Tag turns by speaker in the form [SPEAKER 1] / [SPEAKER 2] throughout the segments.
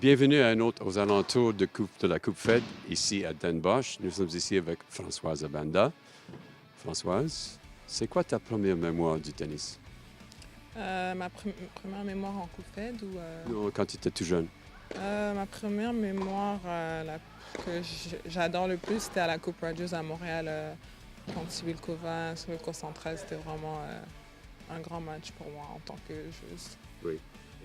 [SPEAKER 1] Bienvenue à un autre aux alentours de la Coupe Fed, ici à Den Bosch. Nous sommes ici avec Françoise Abanda. Françoise, c'est quoi ta première mémoire du tennis?
[SPEAKER 2] Première mémoire en Coupe Fed ou
[SPEAKER 1] Non, quand tu étais tout jeune.
[SPEAKER 2] ma première mémoire que j'adore le plus, c'était à la Coupe Rogers à Montréal contre Sibilkova sur le court central. C'était vraiment un grand match pour moi en tant que joueuse.
[SPEAKER 1] Oui.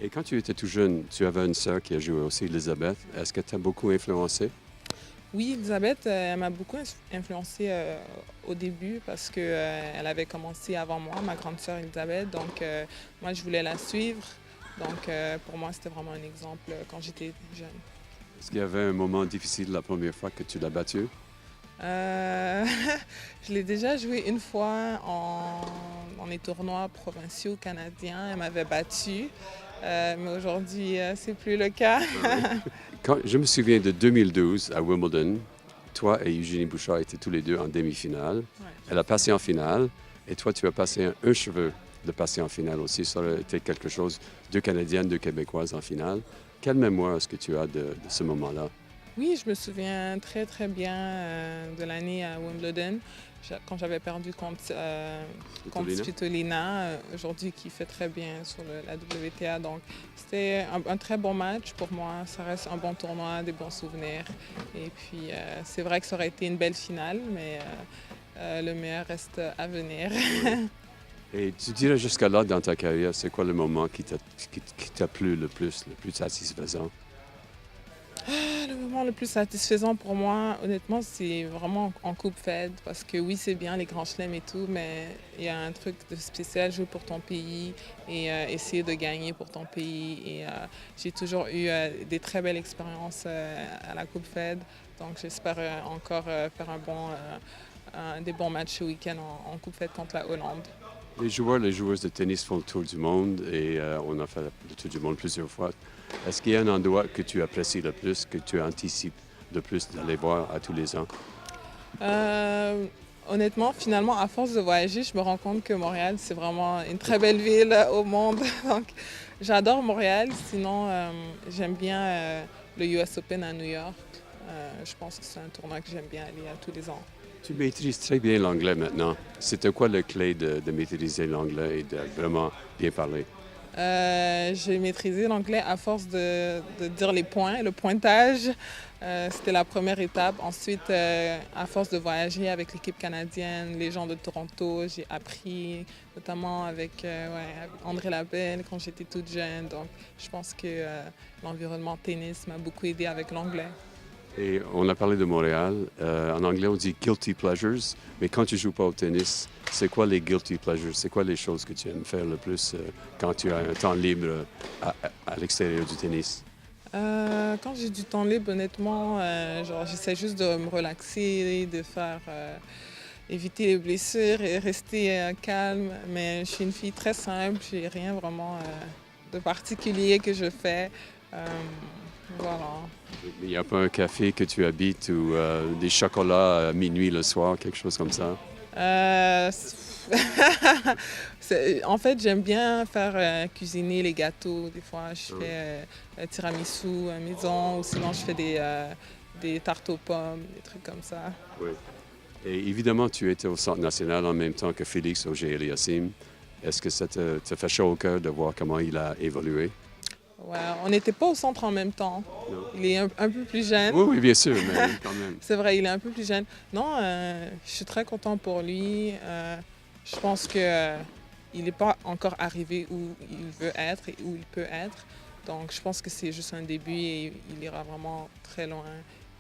[SPEAKER 1] Et quand tu étais tout jeune, tu avais une sœur qui a joué aussi, Elisabeth. Est-ce que tu as beaucoup influencé?
[SPEAKER 2] Oui, Elisabeth, elle m'a beaucoup influencée au début parce qu'elle avait commencé avant moi, ma grande sœur Elisabeth. Donc, moi, je voulais la suivre. Donc, pour moi, c'était vraiment un exemple quand j'étais jeune.
[SPEAKER 1] Est-ce qu'il y avait un moment difficile la première fois que tu l'as battue?
[SPEAKER 2] Euh, je l'ai déjà joué une fois dans les tournois provinciaux canadiens. Elle m'avait battue, mais aujourd'hui, c'est plus le cas.
[SPEAKER 1] Je me souviens de 2012 à Wimbledon. Toi et Eugénie Bouchard étaient tous les deux en demi-finale.
[SPEAKER 2] Ouais.
[SPEAKER 1] Elle a passé en finale et toi, tu as passé un cheveu de passer en finale aussi. Ça aurait été quelque chose, deux Canadiennes, deux Québécoises en finale. Quelle mémoire est-ce que tu as de ce moment-là?
[SPEAKER 2] Oui, je me souviens très très bien de l'année à Wimbledon, quand j'avais perdu contre Svitolina, aujourd'hui qui fait très bien sur la WTA. Donc c'était un très bon match pour moi, ça reste un bon tournoi, des bons souvenirs. Et puis c'est vrai que ça aurait été une belle finale, mais le meilleur reste à venir.
[SPEAKER 1] Et tu dirais jusqu'à là dans ta carrière, c'est quoi le moment qui t'a plu le plus satisfaisant?
[SPEAKER 2] Le moment le plus satisfaisant pour moi, honnêtement, c'est vraiment en Coupe Fed. Parce que oui, c'est bien les grands chelems et tout, mais il y a un truc de spécial, jouer pour ton pays et essayer de gagner pour ton pays. Et j'ai toujours eu des très belles expériences à la Coupe Fed. Donc j'espère encore faire des bons matchs ce week-end en Coupe Fed contre la Hollande.
[SPEAKER 1] Les joueuses de tennis font le tour du monde et on a fait le tour du monde plusieurs fois. Est-ce qu'il y a un endroit que tu apprécies le plus, que tu anticipes le plus d'aller voir à tous les ans?
[SPEAKER 2] Honnêtement, finalement, à force de voyager, je me rends compte que Montréal, c'est vraiment une très belle ville au monde. Donc, j'adore Montréal. Sinon, j'aime bien le US Open à New York. Je pense que c'est un tournoi que j'aime bien aller à tous les ans.
[SPEAKER 1] Tu maîtrises très bien l'anglais maintenant. C'était quoi le clé de maîtriser l'anglais et de vraiment bien parler?
[SPEAKER 2] J'ai maîtrisé l'anglais à force de dire les points, le pointage. C'était la première étape. Ensuite, à force de voyager avec l'équipe canadienne, les gens de Toronto, j'ai appris notamment avec André Labelle quand j'étais toute jeune. Donc, je pense que l'environnement tennis m'a beaucoup aidé avec l'anglais.
[SPEAKER 1] Et on a parlé de Montréal. En anglais, on dit guilty pleasures. Mais quand tu joues pas au tennis, c'est quoi les guilty pleasures? C'est quoi les choses que tu aimes faire le plus quand tu as un temps libre à l'extérieur du tennis?
[SPEAKER 2] Quand j'ai du temps libre, honnêtement, j'essaie juste de me relaxer, éviter les blessures et rester calme. Mais je suis une fille très simple, j'ai rien vraiment de particulier que je fais. Voilà.
[SPEAKER 1] Il n'y a pas un café que tu habites ou des chocolats à minuit le soir, quelque chose comme ça?
[SPEAKER 2] Euh, En fait, j'aime bien faire cuisiner les gâteaux. Des fois, je fais tiramisu à la maison ou sinon je fais des tartes aux pommes, des trucs comme ça.
[SPEAKER 1] Oui. Et évidemment, tu étais au Centre national en même temps que Félix Auger-Aliassime. Est-ce que ça te fait chaud au cœur de voir comment il a évolué?
[SPEAKER 2] Ouais, on n'était pas au centre en même temps.
[SPEAKER 1] Non.
[SPEAKER 2] Il est un peu plus jeune.
[SPEAKER 1] Oui, oui, bien sûr, mais quand même.
[SPEAKER 2] C'est vrai, il est un peu plus jeune. Non, je suis très content pour lui. Je pense que il n'est pas encore arrivé où il veut être et où il peut être. Donc, je pense que c'est juste un début et il ira vraiment très loin.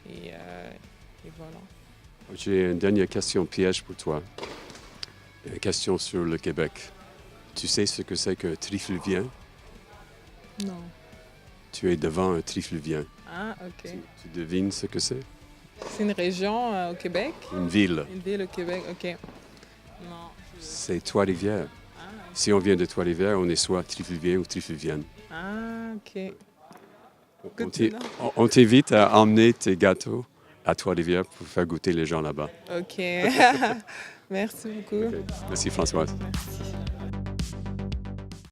[SPEAKER 2] Et voilà.
[SPEAKER 1] J'ai une dernière question piège pour toi. Une question sur le Québec. Tu sais ce que c'est qu'un trifluvien?
[SPEAKER 2] Non.
[SPEAKER 1] Tu es devant un trifluvien.
[SPEAKER 2] Ah, ok.
[SPEAKER 1] Tu devines ce que c'est?
[SPEAKER 2] C'est une région au Québec?
[SPEAKER 1] Une ville.
[SPEAKER 2] Une ville au Québec, ok. Non.
[SPEAKER 1] C'est Trois-Rivières.
[SPEAKER 2] Ah,
[SPEAKER 1] Si on vient de Trois-Rivières, on est soit trifluvien ou trifluvienne.
[SPEAKER 2] ah, ok.
[SPEAKER 1] On
[SPEAKER 2] Good to
[SPEAKER 1] t'y-
[SPEAKER 2] know.
[SPEAKER 1] on t'invite à emmener tes gâteaux à Trois-Rivières pour faire goûter les gens là-bas.
[SPEAKER 2] Ok. Merci beaucoup.
[SPEAKER 1] Ok. Merci Françoise.
[SPEAKER 2] Merci.